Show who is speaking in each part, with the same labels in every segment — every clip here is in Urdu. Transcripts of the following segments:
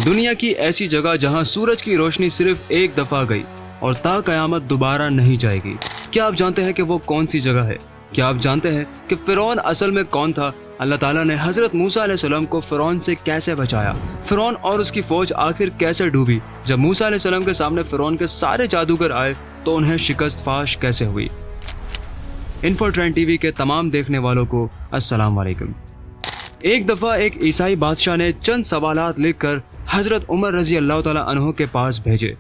Speaker 1: دنیا کی ایسی جگہ جہاں سورج کی روشنی صرف ایک دفعہ گئی اور تا قیامت دوبارہ نہیں جائے گی۔ کیا آپ جانتے ہیں کہ وہ کون سی جگہ ہے؟ کیا آپ جانتے ہیں کہ فرعون اصل میں کون تھا؟ اللہ تعالیٰ نے حضرت موسیٰ علیہ السلام کو فرعون سے کیسے بچایا؟ فرعون اور اس کی فوج آخر کیسے ڈوبی؟ جب موسیٰ علیہ السلام کے سامنے فرعون کے سارے جادوگر آئے تو انہیں شکست فاش کیسے ہوئی؟ انفو ٹرینڈ ٹی وی کے تمام دیکھنے والوں کو السلام علیکم۔ ایک دفعہ ایک عیسائی بادشاہ نے چند سوالات لکھ کر حضرت عمر رضی اللہ تعالیٰ عنہ کے پاس بھیجے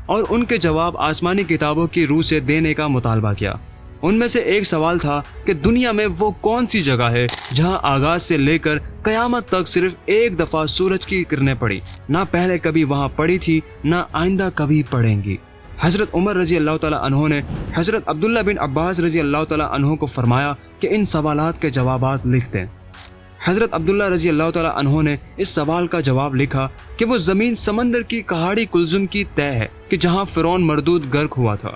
Speaker 1: اور ان کے جواب آسمانی کتابوں کی روح سے دینے کا مطالبہ کیا۔ ان میں سے ایک سوال تھا کہ دنیا میں وہ کون سی جگہ ہے جہاں آغاز سے لے کر قیامت تک صرف ایک دفعہ سورج کی کرنیں پڑی، نہ پہلے کبھی وہاں پڑی تھی نہ آئندہ کبھی پڑیں گی۔ حضرت عمر رضی اللہ تعالیٰ عنہ نے حضرت عبداللہ بن عباس رضی اللہ تعالیٰ عنہ کو فرمایا کہ ان سوالات کے جوابات لکھ دیں۔ حضرت عبداللہ رضی اللہ تعالیٰ عنہ نے اس سوال کا جواب لکھا کہ وہ زمین سمندر کی کہاڑی کلزم کی طے ہے کہ جہاں فرعون مردود غرق ہوا تھا۔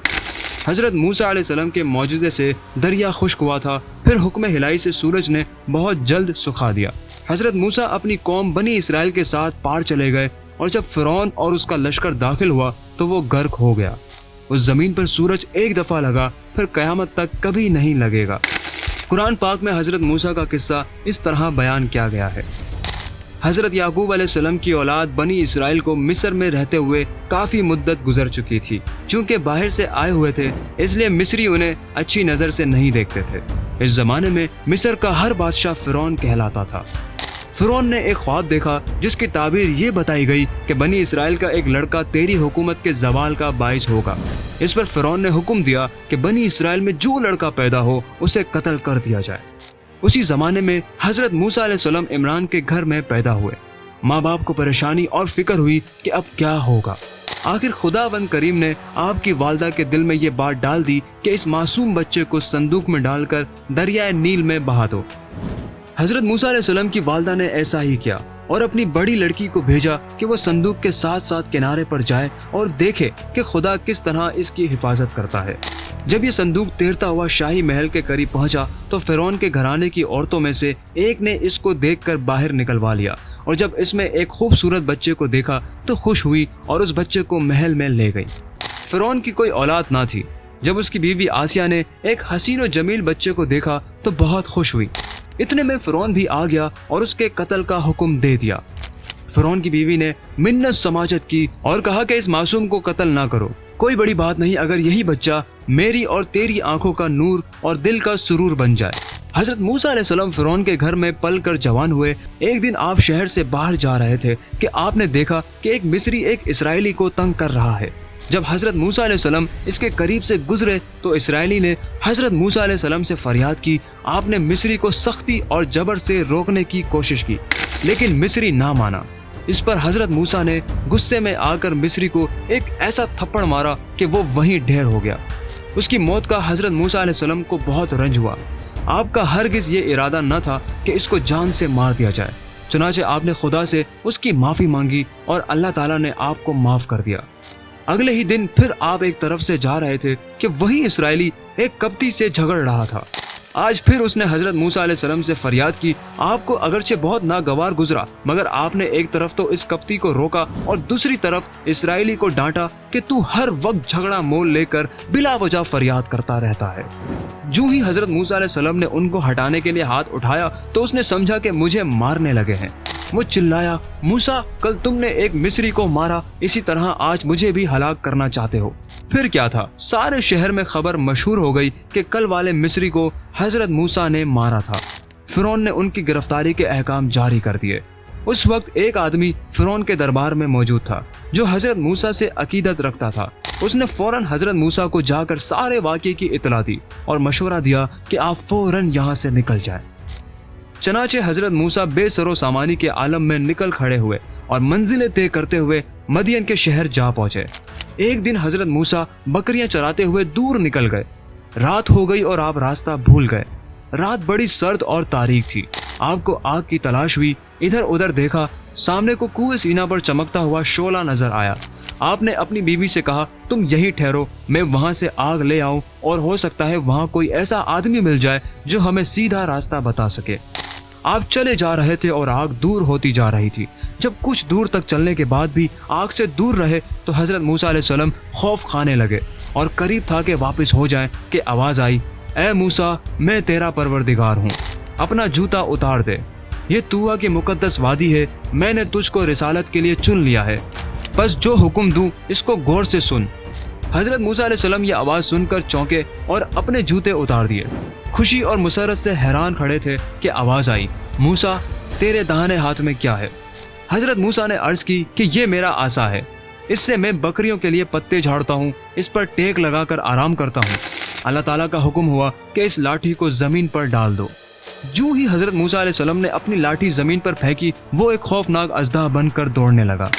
Speaker 1: حضرت موسیٰ علیہ السلام کے معجزے سے دریا خشک ہوا تھا، پھر حکم ہلائی سے سورج نے بہت جلد سکھا دیا۔ حضرت موسیٰ اپنی قوم بنی اسرائیل کے ساتھ پار چلے گئے اور جب فرعون اور اس کا لشکر داخل ہوا تو وہ غرق ہو گیا۔ اس زمین پر سورج ایک دفعہ لگا، پھر قیامت تک کبھی نہیں لگے گا۔ قرآن پاک میں حضرت موسیٰ کا قصہ اس طرح بیان کیا گیا ہے۔ حضرت یعقوب علیہ السلام کی اولاد بنی اسرائیل کو مصر میں رہتے ہوئے کافی مدت گزر چکی تھی۔ چونکہ باہر سے آئے ہوئے تھے اس لیے مصری انہیں اچھی نظر سے نہیں دیکھتے تھے۔ اس زمانے میں مصر کا ہر بادشاہ فرعون کہلاتا تھا۔ فرعون نے ایک خواب دیکھا جس کی تعبیر یہ بتائی گئی کہ بنی اسرائیل کا ایک لڑکا تیری حکومت کے زوال کا باعث ہوگا۔ اس پر فرعون نے حکم دیا کہ بنی اسرائیل میں جو لڑکا پیدا ہو اسے قتل کر دیا جائے۔ اسی زمانے میں حضرت موسیٰ علیہ السلام عمران کے گھر میں پیدا ہوئے۔ ماں باپ کو پریشانی اور فکر ہوئی کہ اب کیا ہوگا۔ آخر خداوند کریم نے آپ کی والدہ کے دل میں یہ بات ڈال دی کہ اس معصوم بچے کو صندوق میں ڈال کر دریائے نیل میں بہا دو۔ حضرت موسیٰ علیہ السلام کی والدہ نے ایسا ہی کیا اور اپنی بڑی لڑکی کو بھیجا کہ وہ صندوق کے ساتھ ساتھ کنارے پر جائے اور دیکھے کہ خدا کس طرح اس کی حفاظت کرتا ہے۔ جب یہ صندوق تیرتا ہوا شاہی محل کے قریب پہنچا تو فرعون کے گھرانے کی عورتوں میں سے ایک نے اس کو دیکھ کر باہر نکلوا لیا، اور جب اس میں ایک خوبصورت بچے کو دیکھا تو خوش ہوئی اور اس بچے کو محل میں لے گئی۔ فرعون کی کوئی اولاد نہ تھی۔ جب اس کی بیوی آسیہ نے ایک حسین و جمیل بچے کو دیکھا تو بہت خوش ہوئی۔ اتنے میں فرعون بھی آ گیا اور اس کے قتل کا حکم دے دیا۔ فرعون کی بیوی نے منت سماجت کی اور کہا کہ اس معصوم کو قتل نہ کرو، کوئی بڑی بات نہیں اگر یہی بچہ میری اور تیری آنکھوں کا نور اور دل کا سرور بن جائے۔ حضرت موسیٰ علیہ السلام فرعون کے گھر میں پل کر جوان ہوئے۔ ایک دن آپ شہر سے باہر جا رہے تھے کہ آپ نے دیکھا کہ ایک مصری ایک اسرائیلی کو تنگ کر رہا ہے۔ جب حضرت موسیٰ علیہ السلام اس کے قریب سے گزرے تو اسرائیلی نے حضرت موسیٰ علیہ السلام سے فریاد کی۔ آپ نے مصری کو سختی اور جبر سے روکنے کی کوشش کی لیکن مصری نہ مانا۔ اس پر حضرت موسیٰ نے غصے میں آ کر مصری کو ایک ایسا تھپڑ مارا کہ وہ وہیں ڈھیر ہو گیا۔ اس کی موت کا حضرت موسیٰ علیہ السلام کو بہت رنج ہوا۔ آپ کا ہرگز یہ ارادہ نہ تھا کہ اس کو جان سے مار دیا جائے، چنانچہ آپ نے خدا سے اس کی معافی مانگی اور اللہ تعالیٰ نے آپ کو معاف کر دیا۔ اگلے ہی دن پھر آپ ایک طرف سے جا رہے تھے کہ وہی اسرائیلی ایک کپتی سے جھگڑ رہا تھا۔ آج پھر اس نے حضرت موسیٰ علیہ السلام سے فریاد کی۔ آپ کو اگرچہ بہت ناگوار گزرا مگر آپ نے ایک طرف تو اس کپتی کو روکا اور دوسری طرف اسرائیلی کو ڈانٹا کہ تو ہر وقت جھگڑا مول لے کر بلا وجہ فریاد کرتا رہتا ہے۔ جو ہی حضرت موسیٰ علیہ السلام نے ان کو ہٹانے کے لیے ہاتھ اٹھایا تو اس نے سمجھا کہ مجھے مارنے لگے ہیں۔ وہ چلایا، موسیٰ کل تم نے ایک مصری کو مارا، اسی طرح آج مجھے بھی ہلاک کرنا چاہتے ہو۔ پھر کیا تھا، سارے شہر میں خبر مشہور ہو گئی کہ کل والے مصری کو حضرت موسیٰ نے مارا تھا۔ فرعون نے ان کی گرفتاری کے احکام جاری کر دیے۔ اس وقت ایک آدمی فرعون کے دربار میں موجود تھا جو حضرت موسیٰ سے عقیدت رکھتا تھا۔ اس نے فوراً حضرت موسیٰ کو جا کر سارے واقعے کی اطلاع دی اور مشورہ دیا کہ آپ فوراً یہاں سے نکل جائیں۔ چنانچہ حضرت موسیٰ بے سر و سامانی کے عالم میں نکل کھڑے ہوئے اور منزلیں طے کرتے ہوئے مدین کے شہر جا پہنچے۔ ایک دن حضرت موسیٰ بکریاں چراتے ہوئے دور نکل گئے۔ رات ہو گئی اور آپ راستہ بھول گئے۔ رات بڑی سرد اور تاریک تھی۔ آپ کو آگ کی تلاش ہوئی، ادھر ادھر دیکھا، سامنے کو کوہ سینا پر چمکتا ہوا شعلہ نظر آیا۔ آپ نے اپنی بیوی سے کہا تم یہی ٹھہرو، میں وہاں سے آگ لے آؤں اور ہو سکتا ہے وہاں کوئی ایسا آدمی مل جائے جو ہمیں سیدھا راستہ بتا سکے۔ آپ چلے جا رہے تھے اور آگ دور ہوتی جا رہی تھی۔ جب کچھ دور تک چلنے کے بعد بھی آگ سے دور رہے تو حضرت موسیٰ علیہ السلام خوف کھانے لگے اور قریب تھا کہ واپس ہو جائیں کہ آواز آئی، اے موسیٰ، میں تیرا پروردگار ہوں، اپنا جوتا اتار دے، یہ طوٰ کی مقدس وادی ہے، میں نے تجھ کو رسالت کے لیے چن لیا ہے، بس جو حکم دوں اس کو غور سے سن۔ حضرت موسیٰ علیہ السلام یہ آواز سن کر چونکے اور اپنے جوتے اتار دیے۔ خوشی اور مسرت سے حیران کھڑے تھے کہ آواز آئی، موسیٰ، تیرے داہنے ہاتھ میں کیا ہے؟ حضرت موسیٰ نے عرض کی کہ یہ میرا عصا ہے، اس سے میں بکریوں کے لیے پتے جھاڑتا ہوں، اس پر ٹیک لگا کر آرام کرتا ہوں۔ اللہ تعالیٰ کا حکم ہوا کہ اس لاٹھی کو زمین پر ڈال دو۔ جو ہی حضرت موسیٰ علیہ السلام نے اپنی لاٹھی زمین پر پھینکی، وہ ایک خوفناک اژدہا بن کر دوڑنے لگا۔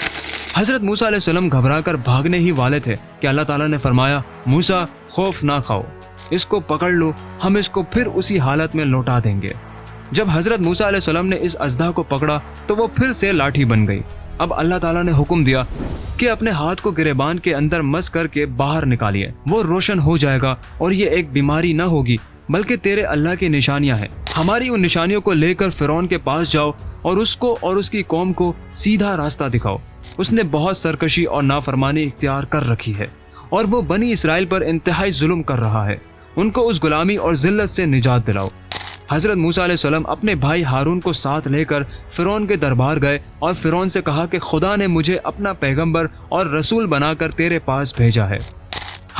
Speaker 1: حضرت موسیٰ علیہ السلام گھبرا کر بھاگنے ہی والے تھے کہ اللہ تعالیٰ نے فرمایا، موسیٰ، خوف نہ کھاؤ، اس کو پکڑ لو، ہم اس کو پھر اسی حالت میں لوٹا دیں گے۔ جب حضرت موسیٰ علیہ السلام نے اس اژدہا کو پکڑا تو وہ پھر سے لاٹھی بن گئی۔ اب اللہ تعالیٰ نے حکم دیا کہ اپنے ہاتھ کو گریبان کے اندر مس کر کے باہر نکالیے، وہ روشن ہو جائے گا اور یہ ایک بیماری نہ ہوگی بلکہ تیرے اللہ کی نشانیاں ہیں۔ ہماری ان نشانیوں کو لے کر فرعون کے پاس جاؤ اور اس کو اور اس کی قوم کو سیدھا راستہ دکھاؤ، اس نے بہت سرکشی اور نافرمانی اختیار کر رکھی ہے اور وہ بنی اسرائیل پر انتہائی ظلم کر رہا ہے، ان کو اس غلامی اور ذلت سے نجات دلاؤ۔ حضرت موسیٰ علیہ السلام اپنے بھائی ہارون کو ساتھ لے کر فرعون کے دربار گئے اور فرعون سے کہا کہ خدا نے مجھے اپنا پیغمبر اور رسول بنا کر تیرے پاس بھیجا ہے۔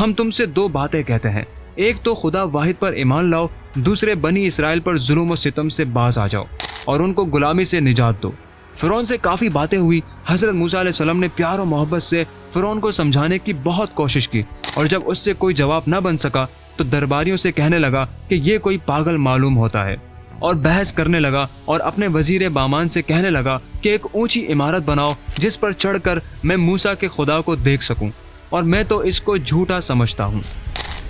Speaker 1: ہم تم سے دو باتیں کہتے ہیں، ایک تو خدا واحد پر ایمان لاؤ، دوسرے بنی اسرائیل پر ظلم و ستم سے باز آ جاؤ اور ان کو غلامی سے نجات دو۔ فرعون سے کافی باتیں ہوئی۔ حضرت موسیٰ علیہ السلام نے پیار و محبت سے فرعون کو سمجھانے کی بہت کوشش کی اور جب اس سے کوئی جواب نہ بن سکا تو درباریوں سے کہنے لگا کہ یہ کوئی پاگل معلوم ہوتا ہے اور بحث کرنے لگا اور اپنے وزیر بامان سے کہنے لگا کہ ایک اونچی عمارت بناؤ جس پر چڑھ کر میں موسیٰ کے خدا کو دیکھ سکوں، اور میں تو اس کو جھوٹا سمجھتا ہوں۔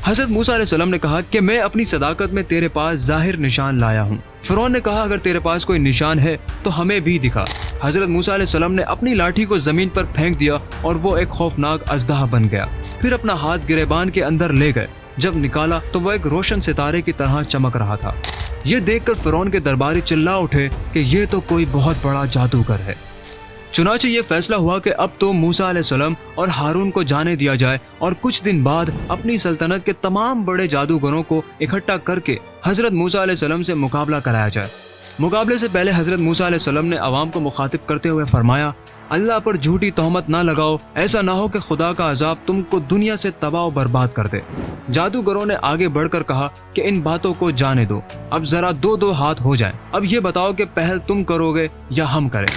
Speaker 1: حضرت موسیٰ علیہ السلام نے کہا کہ میں اپنی صداقت میں تیرے پاس ظاہر نشان لایا ہوں۔ فرعون نے کہا اگر تیرے پاس کوئی نشان ہے تو ہمیں بھی دکھا۔ حضرت موسیٰ علیہ السلام نے اپنی لاٹھی کو زمین پر پھینک دیا اور وہ ایک خوفناک اژدہا بن گیا۔ پھر اپنا ہاتھ گریبان کے اندر لے گئے، جب نکالا تو وہ ایک روشن ستارے کی طرح چمک رہا تھا۔ یہ دیکھ کر فرعون کے درباری چلا اٹھے کہ یہ تو کوئی بہت بڑا جادوگر ہے۔ چنانچہ یہ فیصلہ ہوا کہ اب تو موسیٰ علیہ السلام اور ہارون کو جانے دیا جائے اور کچھ دن بعد اپنی سلطنت کے تمام بڑے جادوگروں کو اکٹھا کر کے حضرت موسیٰ علیہ السلام سے مقابلہ کرایا جائے۔ مقابلے سے پہلے حضرت موسیٰ علیہ السلام نے عوام کو مخاطب کرتے ہوئے فرمایا، اللہ پر جھوٹی تہمت نہ لگاؤ، ایسا نہ ہو کہ خدا کا عذاب تم کو دنیا سے تباہ و برباد کر دے۔ جادوگروں نے آگے بڑھ کر کہا کہ ان باتوں کو جانے دو، اب ذرا دو دو ہاتھ ہو جائیں، اب یہ بتاؤ کہ پہل تم کرو گے یا ہم کریں۔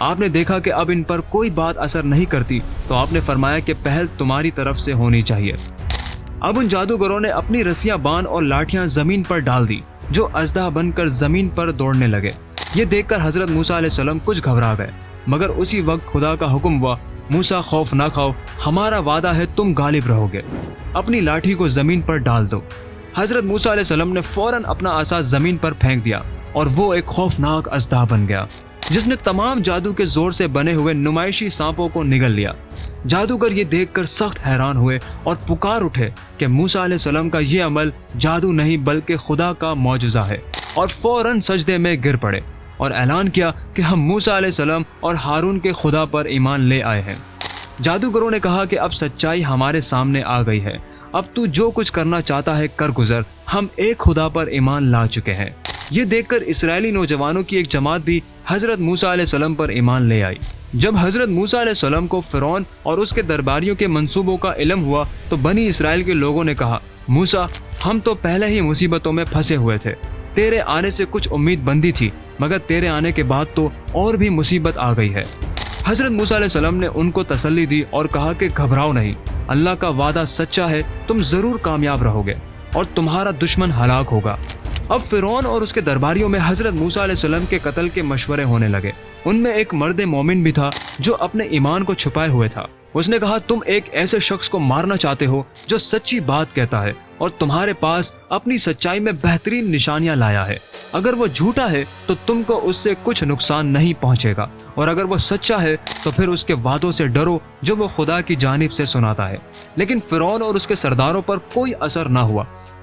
Speaker 1: آپ نے دیکھا کہ اب ان پر کوئی بات اثر نہیں کرتی تو آپ نے فرمایا کہ پہل تمہاری طرف سے ہونی چاہیے۔ اب ان جادوگروں نے اپنی رسیاں باندھ اور لاٹھیاں زمین پر ڈال دی، جو اژدہا بن کر زمین پر دوڑنے لگے۔ یہ دیکھ کر حضرت موسیٰ علیہ السلام کچھ گھبرا گئے، مگر اسی وقت خدا کا حکم ہوا، موسیٰ خوف نہ کھاؤ، ہمارا وعدہ ہے تم غالب رہو گے، اپنی لاٹھی کو زمین پر ڈال دو۔ حضرت موسیٰ علیہ السلام نے فوراً اپنا عصا زمین پر پھینک دیا اور وہ ایک خوفناک اژدہا بن گیا جس نے تمام جادو کے زور سے بنے ہوئے نمائشی سانپوں کو نگل لیا۔ جادوگر یہ دیکھ کر سخت حیران ہوئے اور پکار اٹھے کہ موسیٰ علیہ السلام کا یہ عمل جادو نہیں بلکہ خدا کا معجزہ ہے، اور فوراً سجدے میں گر پڑے اور اعلان کیا کہ ہم موسیٰ علیہ السلام اور ہارون کے خدا پر ایمان لے آئے ہیں۔ جادوگروں نے کہا کہ اب سچائی ہمارے سامنے آ گئی ہے، اب تو جو کچھ کرنا چاہتا ہے کر گزر، ہم ایک خدا پر ایمان لا چکے ہیں۔ یہ دیکھ کر اسرائیلی نوجوانوں کی ایک جماعت بھی حضرت موسیٰ علیہ السلام پر ایمان لے آئی۔ جب حضرت موسیٰ علیہ السلام کو فرعون اور اس کے درباریوں کے منصوبوں کا علم ہوا تو بنی اسرائیل کے لوگوں نے کہا، موسیٰ، ہم تو پہلے ہی مصیبتوں میں پھنسے ہوئے تھے، تیرے آنے سے کچھ امید بندی تھی، مگر تیرے آنے کے بعد تو اور بھی مصیبت آ گئی ہے۔ حضرت موسیٰ علیہ السلام نے ان کو تسلی دی اور کہا کہ گھبراؤ نہیں، اللہ کا وعدہ سچا ہے، تم ضرور کامیاب رہو گے اور تمہارا دشمن ہلاک ہوگا۔ اب فرعون اور اس کے درباریوں میں حضرت موسیٰ علیہ السلام کے قتل کے مشورے ہونے لگے۔ ان میں ایک مرد مومن بھی تھا جو اپنے ایمان کو چھپائے ہوئے تھا۔ اس نے کہا، تم ایک ایسے شخص کو مارنا چاہتے ہو جو سچی بات کہتا ہے اور تمہارے پاس اپنی سچائی میں بہترین نشانیاں لایا ہے۔ اگر وہ جھوٹا ہے تو تم کو اس سے کچھ نقصان نہیں پہنچے گا، اور اگر وہ سچا ہے تو پھر اس کے وعدوں سے ڈرو جو وہ خدا کی جانب سے سناتا ہے۔ لیکن فرعون اور اس کے سرداروں پر کوئی اثر نہ ہوا۔